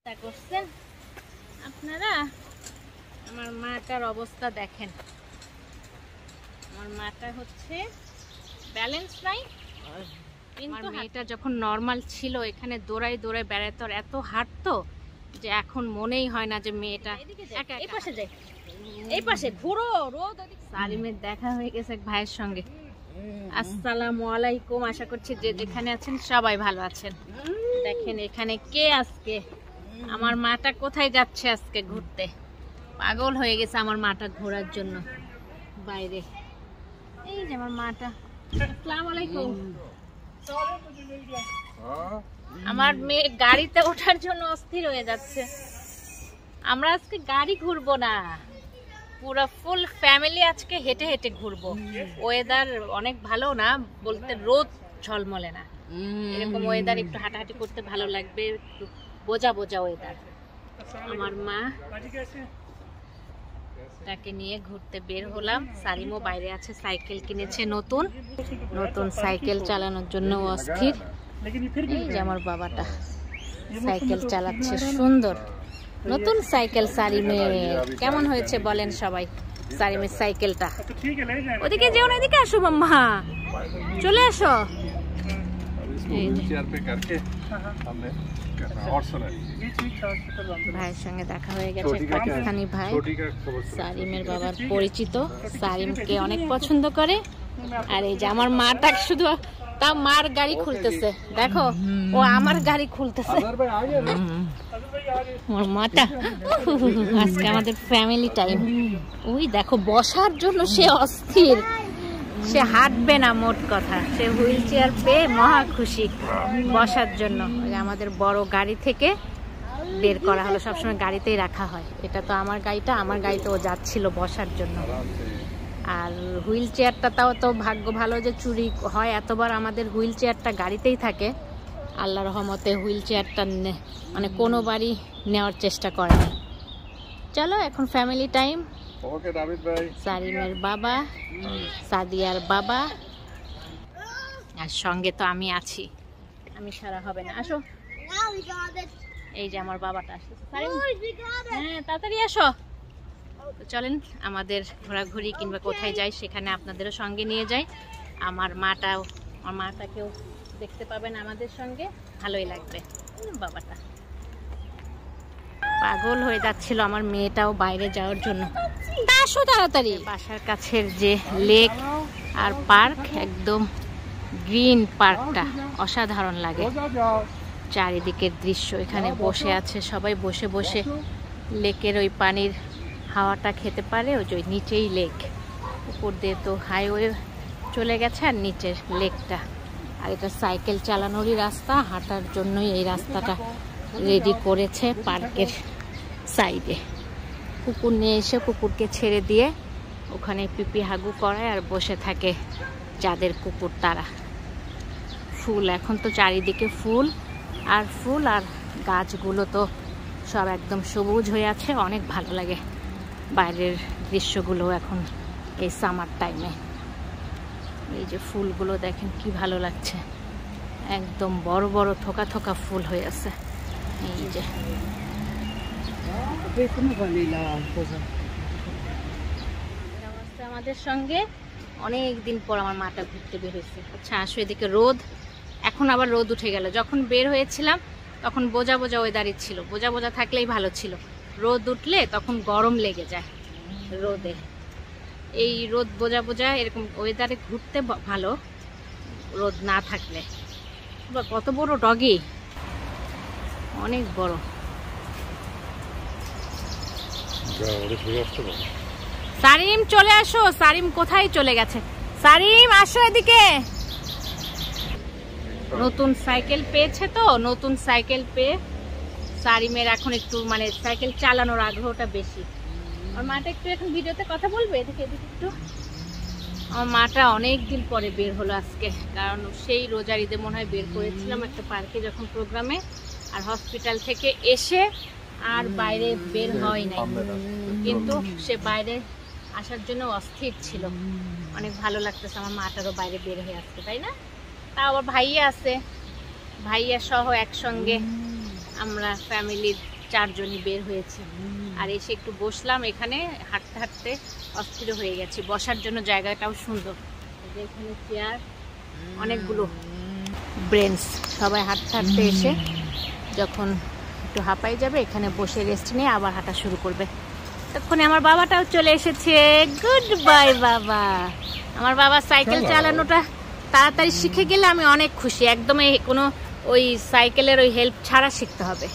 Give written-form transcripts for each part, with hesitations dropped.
করছেন আপনারা। আমার মাটার অবস্থা দেখেন, আমার মাটা হচ্ছে ব্যালেন্স নাই। কিন্তু মেয়েটা যখন নর্মাল ছিল এখানে দৌড়াই দৌড়াই বেড়াতো, এত হাঁটতো যে এখন মনেই হয় না যে মেয়েটা এই পাশে যায়, এই পাশে ঘুরো রোদ। সালিমের দেখা হয়ে গেছে এক ভাইয়ের সঙ্গে। আসসালামু আলাইকুম, আশা করছি যে যেখানে আছেন সবাই ভালো আছেন। দেখেন এখানে কে আজকে, আমার মাটা কোথায় যাচ্ছে আজকে ঘুরতে, পাগল হয়ে গেছে আমার মাটা ঘোরার জন্য বাইরে। এই যে আমার মাটা। আসসালামু আলাইকুম। আমার মেয়ে গাড়িতে ওঠার জন্য অস্থির হয়ে যাচ্ছে। আমরা আজকে গাড়ি ঘুরবো না, পুরো ফুল ফ্যামিলি আজকে হেঁটে হেঁটে ঘুরবো। ওয়েদার অনেক ভালো না বলতে, রোদ ঝলমলে না, এরকম ওয়েদার একটু হাঁটাহাঁটি করতে ভালো লাগবে, একটু বোঝা বোঝা ওয়েদার। আমার মা তাকে নিয়ে ঘুরতে বের হলাম। সালিমও বাইরে আছে, সাইকেল কিনেছে নতুন, নতুন সাইকেল চালানোর জন্য অস্থির। এই যে আমার বাবাটা সাইকেল চালাচ্ছে, সুন্দর নতুন সাইকেল সালিমের। কেমন হয়েছে বলেন সবাই সালিমের সাইকেলটা? ওদিকে যেও না, এদিকে আসো মাম্মা, চলে আসো। ভাইয়ের সঙ্গে দেখা হয়ে গেছে, পাকিস্তানি ভাই, সালিমের বাবার পরিচিত। সালিমকে অনেক পছন্দ করে। আর এই যে আমার মাটা শুধু তা মার গাড়ি খুলতেছে, দেখো ও আমার গাড়ি খুলতেছে। আমার মাটা আজকে আমাদের ফ্যামিলি টাইম। ওই দেখো বসার জন্য সে অস্থির, সে হাঁটবে না, মোট কথা সে হুইল চেয়ার পেয়ে মহা খুশি বসার জন্য। আমাদের বড় গাড়ি থেকে বের করা হলো, সবসময় গাড়িতেই রাখা হয়। এটা তো আমার গাড়িটা, আমার গাড়িতে ও যাচ্ছিল বসার জন্য। আর হুইল চেয়ারটা তাও তো ভাগ্য ভালো যে চুরি হয় এতবার, আমাদের হুইল চেয়ারটা গাড়িতেই থাকে। আল্লাহর রহমতে হুইল চেয়ারটা মানে কোনো বাড়ি নেওয়ার চেষ্টা করে না। চলো এখন ফ্যামিলি টাইম। সালিমের বাবা, সাদিয়ার বাবা, আর সঙ্গে তো আমি আছি, আমি সারা হবে না। আসো, এই যে আমার বাবাটা আসছে। হ্যাঁ তাড়াতাড়ি আসো। চলেন আমাদের ঘোরাঘুরি কিংবা কোথায় যাই সেখানে আপনাদেরও সঙ্গে নিয়ে যাই। আমার মাটাকেও দেখতে পাবেন আমাদের সঙ্গে, ভালোই লাগবে। বাবাটা পাগল হয়ে যাচ্ছিল আমার মেয়েটাও বাইরে যাওয়ার জন্য। আসো তাড়াতাড়ি। বাসার কাছের যে লেক আর পার্ক, একদম গ্রিন পার্কটা অসাধারণ লাগে। চারিদিকের দৃশ্য, এখানে বসে আছে সবাই, বসে বসে লেকের ওই পানির হাওয়াটা খেতে পারে। ওই যে নিচেই লেক, উপর দিয়ে তো হাইওয়ে চলে গেছে আর নিচের লেকটা। আর এটা সাইকেল চালানোরই রাস্তা, হাঁটার জন্যই এই রাস্তাটা রেডি করেছে পার্কের সাইডে। কুকুর নিয়ে এসে কুকুরকে ছেড়ে দিয়ে ওখানে পিপি হাগু করায় আর বসে থাকে যাদের কুকুর তারা। ফুল, এখন তো চারিদিকে ফুল আর ফুল, আর গাছগুলো তো সব একদম সবুজ হয়ে আছে, অনেক ভালো লাগে বাইরের দৃশ্যগুলো এখন এই সামার টাইমে। এই যে ফুলগুলো দেখেন কি ভালো লাগছে, একদম বড় বড় থোকা থোকা ফুল হয়ে আছে। এই যে আমাদের সঙ্গে অনেক দিন পর আমার মাটা ঘুরতে বের হয়েছে। আচ্ছা আসো এদিকে। রোদ, এখন আবার রোদ উঠে গেল। যখন বের হয়েছিলাম তখন বোঝা বোঝা ওয়েদারই ছিল, বোঝা বোঝা থাকলেই ভালো ছিল। রোদ উঠলে তখন গরম লেগে যায় রোদে। এই রোদ বোঝা বোঝা এরকম ওয়েদারে ঘুরতে ভালো, রোদ না থাকলে। কত বড় ডগি, অনেক বড়। সারিম চলে আসো। সারিম কোথায় চলে গেছে? সারিম আসো এদিকে। নতুন সাইকেল পেয়েছে তো, নতুন সাইকেল পেয়ে সারিমের এখন একটু মানে সাইকেল চালানোর আগ্রহটা বেশি। আমার মাটা একটু এখন ভিডিওতে কথা বলবে, এদিকে এদিকে একটু। আমার মাটা অনেক দিন পরে বের হলো আজকে, কারণ সেই রোজার ঈদে মনে হয় বের করেছিলাম একটা পার্কে যখন প্রোগ্রামে, আর হসপিটাল থেকে এসে আর বাইরে বের হয় নাই। কিন্তু সে বাইরে আসার জন্য অস্থির ছিল। অনেক ভালো লাগতেছে আমার মাটারও বাইরে বের হয়ে আসছে, তাই না? তা আবার ভাইয়া আছে, ভাইয়া সহ একসঙ্গে আমরা ফ্যামিলির 4 জনই বের হয়েছি। আর এসে একটু বসলাম এখানে, হাঁটতে হাঁটতে অস্থির হয়ে গেছি। বসার জন্য জায়গাটাও সুন্দর, এখানে চেয়ার অনেকগুলো, ব্রেঞ্চ। সবাই হাঁটতে হাঁটতে এসে যখন একটু হাঁপাই যাবে এখানে বসে রেস্ট নিয়ে আবার হাঁটা শুরু করবে। তখনই আমার বাবাটাও চলে এসেছে। গুড বাই বাবা। আমার বাবা সাইকেল চালানোটা তাড়াতাড়ি শিখে গেলে আমি অনেক খুশি। একদম কোনো ওই সাইকেলের ওই হেল্প ছাড়া শিখতে হবে।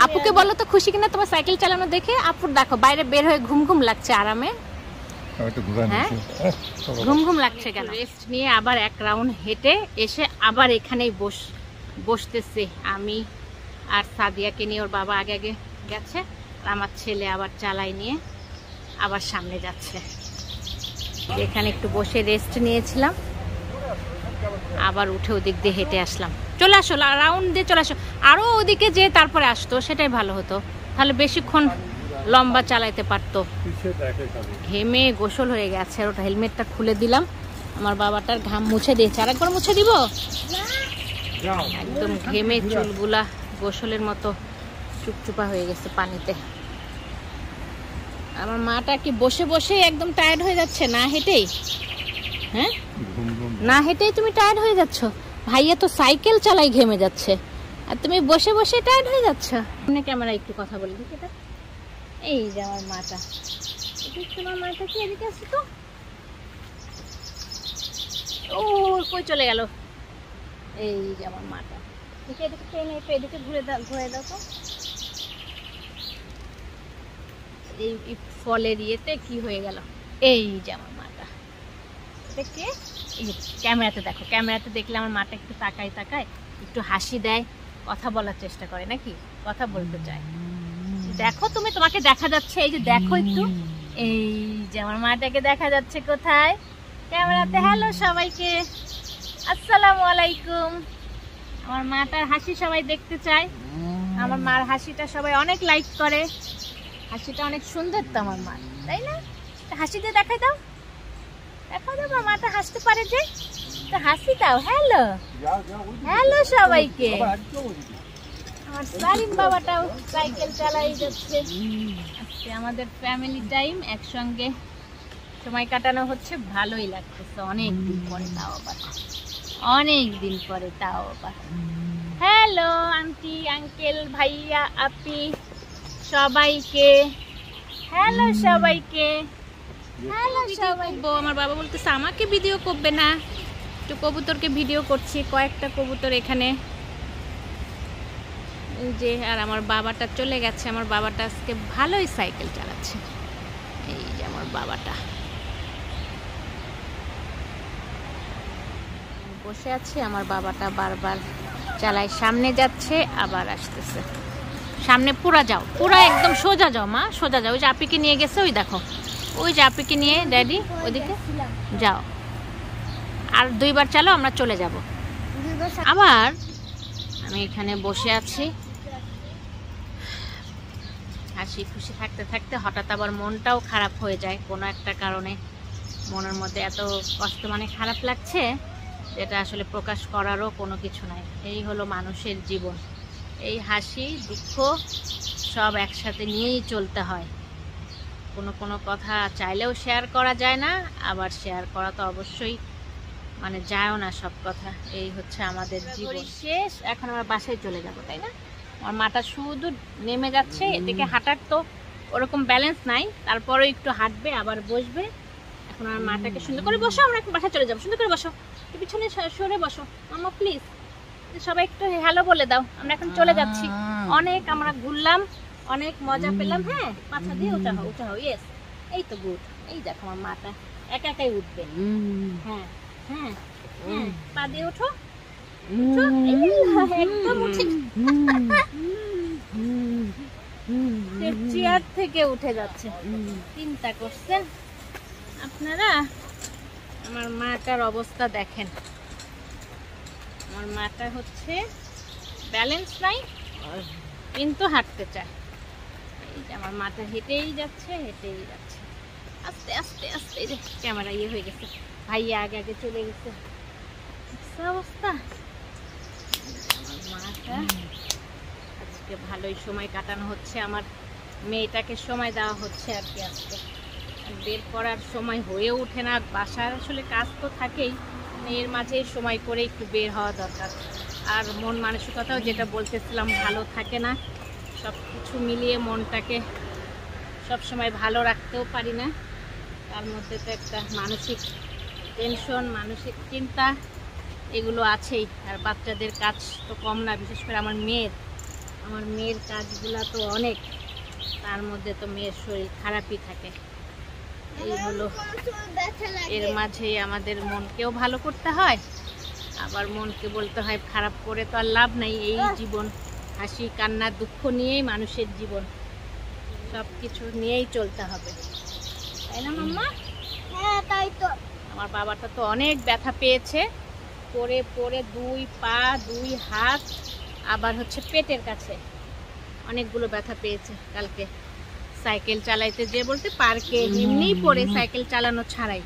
আপুকে বলো তো খুশি কিনা তোমার সাইকেল চালানো দেখে? আপুর দেখো বাইরে বের হয়ে ঘুম ঘুম লাগছে আরামে। হ্যাঁ, ঘুম ঘুম লাগছে কেন? রেস্ট নিয়ে আবার এক রাউন্ড হেঁটে এসে আবার এখানেই বসতেছে। আমি আর সাদিয়াকে নিয়ে, ওর বাবা আগে আগে গেছে, আর আমার ছেলে আবার চালাই নিয়ে আবার সামনে যাচ্ছে। এখানে একটু বসে রেস্ট নিয়েছিলাম, আবার উঠে ওদিক দিয়ে হেঁটে আসলাম। চলে আসো, রাউন্ড দিয়ে চলে আসো। আরও ওদিকে যে তারপরে আসতো সেটাই ভালো হতো, তাহলে বেশিক্ষণ লম্বা চালাইতে পারতো। ঘেমে গোসল হয়ে গেছে, আর ওটা হেলমেটটা খুলে দিলাম। আমার বাবাটার ঘাম মুছে দিয়েছে, আরেকবার মুছে দিব। একদম ঘেমে চুলগুলা গোসলের মতো চুপচুপা হয়ে গেছে পানিতে। আমার মাটা কি বসে বসে একদম টায়ার্ড হয়ে যাচ্ছে, না হেঁটেই? হ্যাঁ, না হেঁটেই তুমি টায়ার্ড হয়ে যাচ্ছ? ভাইয়া তো সাইকেল চালাই ঘেমে যাচ্ছে, আর তুমি বসে বসে টায়ার্ড হয়ে যাচ্ছ। সামনে ক্যামেরা একটু কথা বলে দিই। এটা এই যে আমার মাটা, তোমার মাটা কি এদিকে আছে তো? ও কই চলে গেল? এই যে আমার মাটা, এদিকে ট্রেনে একটু এদিকে ঘুরে দাও তো। এই ফলের ইয়েতে কি হয়ে গেল? এই যে আমার মাটা, দেখে ক্যামেরাতে দেখো, ক্যামেরাতে দেখলে আমার মাটা একটু তাকায় একটু হাসি দেয়, কথা বলার চেষ্টা করে, নাকি কথা বলতে চায়। দেখো তুমি, তোমাকে দেখা যাচ্ছে, এই যে দেখো একটু, এই যে আমার মাটাকে দেখা যাচ্ছে কোথায়? ক্যামেরাতে। হ্যালো সবাইকে, আসসালামু আলাইকুম। আমার মাটার হাসি সবাই দেখতে চায়, আমার মার হাসিটা সবাই অনেক লাইক করে। হাসিটা অনেক সুন্দর তো আমার মা, তাই না? হাসি দিয়ে দেখাই দাও, দেখো তো আমার মাটা হাসতে পারে যে, তো হাসি দাও। হ্যালো হ্যালো সবাইকে। আমার সালিম বাবাটাও সাইকেল চালাই যাচ্ছে। আজকে আমাদের ফ্যামিলি টাইম একসঙ্গে সময় কাটানো হচ্ছে, ভালোই লাগতেছে। অনেক দিন পরে, তাও আবার অনেক দিন পরে, তাও আবার। হ্যালো আন্টি, আঙ্কেল, ভাইয়া, আপি সবাইকে হ্যালো, সবাইকে হ্যালো সবাই। আমার বাবা বলতেছে আমাকে ভিডিও করবে না, একটু কবুতরকে ভিডিও করছি, কয়েকটা কবুতর এখানে যে। আর আমার বাবাটা চলে গেছে, আমার বাবাটা আজকে ভালোই সাইকেল চালাচ্ছে। এই যে আমার বাবাটা বসে আছে, আমার বাবাটা বারবার চালায়, সামনে যাচ্ছে আবার আসতেছে। সামনে পুরা যাও, পুরা একদম সোজা যাও মা, সোজা যাও। ওই যে আপিকে নিয়ে গেছে, ওই দেখো, ওই যে আপিকে নিয়ে ড্যাডি ওইদিকে যাও। আর 2 বার চালো, আমরা চলে যাব। আবার আমি এখানে বসে আছি, হাসি খুশি থাকতে থাকতে হঠাৎ আবার মনটাও খারাপ হয়ে যায় কোনো একটা কারণে। মনের মধ্যে এত কষ্ট, মানে খারাপ লাগছে, যেটা আসলে প্রকাশ করারও কোনো কিছু নাই। এই হলো মানুষের জীবন, এই হাসি দুঃখ সব একসাথে নিয়েই চলতে হয়। কোনো কথা চাইলেও শেয়ার করা যায় না, আবার শেয়ার করা তো অবশ্যই মানে যায়ও না সব কথা। এই হচ্ছে আমাদের জীবন। শেষ, এখন আমরা বাসায় চলে যাব, তাই না? আমার মাটা শুধু নেমে যাচ্ছে, এদিকে হাঁটার তো ওরকম ব্যালেন্স নাই, তারপরে একটু হাঁটবে আবার বসবে। এখন আমার মাটাকে সুন্দর করে বসো, আমরা এখন বাসায় চলে যাবো। সুন্দর করে বসো, পিছনে সরে বসো মামা প্লিজ। সবাই একটু হ্যালো বলে দাও, আমরা এখন চলে যাচ্ছি। অনেক আমরা ঘুরলাম, অনেক মজা পেলাম। হ্যাঁ, পাছা দিয়ে উঠাও, ইয়েস, এই তো গুড। এই দেখো আমার মাটা একা একাই উঠবে। হ্যাঁ হ্যাঁ হ্যাঁ, পা দিয়ে ওঠো, একদম উঠে চেয়ার থেকে উঠে যাচ্ছে। চিন্তা করছেন আপনারা? আমার মাটার অবস্থা দেখেন, আমার মাটা হচ্ছে ব্যালেন্স নাই কিন্তু হাঁটতে চায়। এই যে আমার মাটা হেঁটেই যাচ্ছে আস্তে আস্তে আস্তে। এই যে ক্যামেরা ইয়ে হয়ে গেছে, ভাইয়া আগে চলে গেছে। অবস্থা বাচ্চা। আজকে ভালোই সময় কাটানো হচ্ছে, আমার মেয়েটাকে সময় দেওয়া হচ্ছে আর কি। আজকে বের করার সময় হয়ে ওঠে না, বাসার আসলে কাজ তো থাকেই, এর মাঝে সময় করে একটু বের হওয়া দরকার। আর মন মানসিকতাও যেটা বলতেছিলাম ভালো থাকে না, সব কিছু মিলিয়ে মনটাকে সবসময় ভালো রাখতেও পারি না। তার মধ্যে তো একটা মানসিক টেনশন, মানসিক চিন্তা এগুলো আছেই। আর বাচ্চাদের কাজ তো কম না, বিশেষ করে আমার মেয়ের কাজগুলো তো অনেক, তার মধ্যে তো মেয়ের শরীর খারাপই থাকে। এই হলো, এর মাঝেই আমাদের মনকেও ভালো করতে হয়, আবার মনকে বলতে হয় খারাপ করে তো আর লাভ নাই। এই জীবন হাসি কান্না দুঃখ নিয়েই মানুষের জীবন, সব কিছু নিয়েই চলতে হবে, তাই না মাম্মা? হ্যাঁ তাই তো। আমার বাবাটা তো অনেক ব্যথা পেয়েছে, পড়ে পড়ে 2 পা 2 হাত, আবার হচ্ছে পেটের কাছে অনেকগুলো ব্যথা পেয়েছে। কালকে সাইকেল চালাইতে যে বলতে পার্কে এমনিই পড়ে সাইকেল চালানো ছাড়াই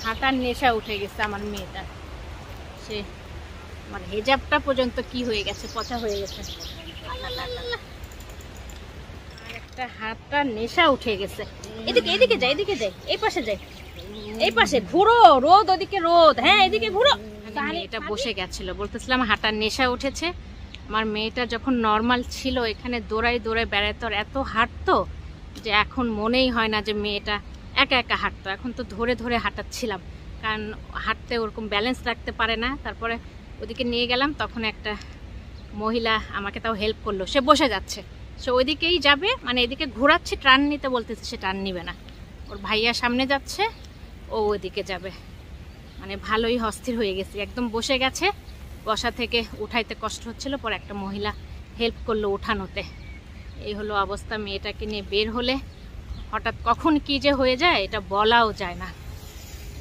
হাঁটার নেশা উঠে গেছে আমার মেয়েটা। সে আমার হেজাবটা পর্যন্ত কি হয়ে গেছে, পচা হয়ে গেছে। একটা হাতটা নেশা উঠে গেছে। এদিকে যাই, এই পাশে যাই, এই পাশে ঘুরো, রোদ ওদিকে রোদ, হ্যাঁ এদিকে ঘুরো। এটা বসে গেছিল, বলতেছিলাম হাঁটার নেশা উঠেছে। আমার মেয়েটা যখন নর্মাল ছিল এখানে দৌড়াই বেড়াতো, এত হাঁটতো যে এখন মনেই হয় না যে মেয়েটা একা একা হাঁটতো। এখন তো ধরে ধরে হাঁটাচ্ছিলাম, কারণ হাঁটতে ওরকম ব্যালেন্স রাখতে পারে না। তারপরে ওদিকে নিয়ে গেলাম, তখন একটা মহিলা আমাকে তাও হেল্প করলো। সে বসে যাচ্ছে, সে ওইদিকেই যাবে, মানে এদিকে ঘোরাচ্ছি, টার্ন নিতে বলতেছে, সে টার্ন নিবে না। ওর ভাইয়া সামনে যাচ্ছে, ও ওইদিকে যাবে। মানে ভালোই অস্থির হয়ে গেছি, একদম বসে গেছে, বসা থেকে উঠাইতে কষ্ট হচ্ছিল, পরে একটা মহিলা হেল্প করলো উঠানোতে। এই হলো অবস্থা। মেয়েটাকে নিয়ে বের হলে হঠাৎ কখন কি যে হয়ে যায় এটা বলাও যায় না।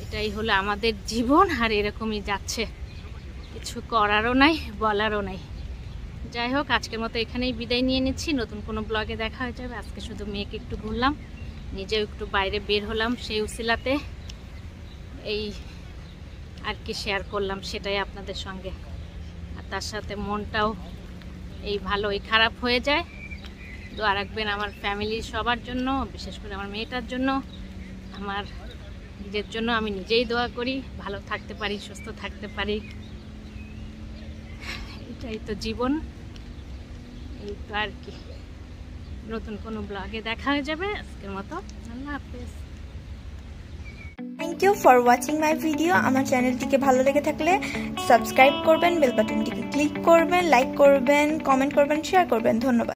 এটাই হলো আমাদের জীবন, আর এরকমই যাচ্ছে, কিছু করারও নাই, বলারও নাই। যাই হোক, আজকের মতো এখানেই বিদায় নিয়ে নিচ্ছি। নতুন কোনো ব্লগে দেখা হয়ে যাবে। আজকে শুধু মেয়েকে একটু ঘুরলাম, নিজেও একটু বাইরে বের হলাম, সেই উসিলাতে এই আর কি শেয়ার করলাম, সেটাই আপনাদের সঙ্গে। আর তার সাথে মনটাও এই ভালোই খারাপ হয়ে যায়। দোয়া রাখবেন আমার ফ্যামিলির সবার জন্য, বিশেষ করে আমার মেয়েটার জন্য, আমার নিজের জন্য। আমি নিজেই দোয়া করি ভালো থাকতে পারি, সুস্থ থাকতে পারি। এটাই তো জীবন, এই তো আর কি। নতুন কোনো ব্লগে দেখা হয়ে যাবে। আজকের মতো আল্লাহ হাফেজ। Thank you for watching my video. আমার চ্যানেলটিকে ভালো লেগে থাকলে সাবস্ক্রাইব করবেন, বেল বাটনটিকে ক্লিক করবেন, লাইক করবেন, কমেন্ট করবেন, শেয়ার করবেন। ধন্যবাদ।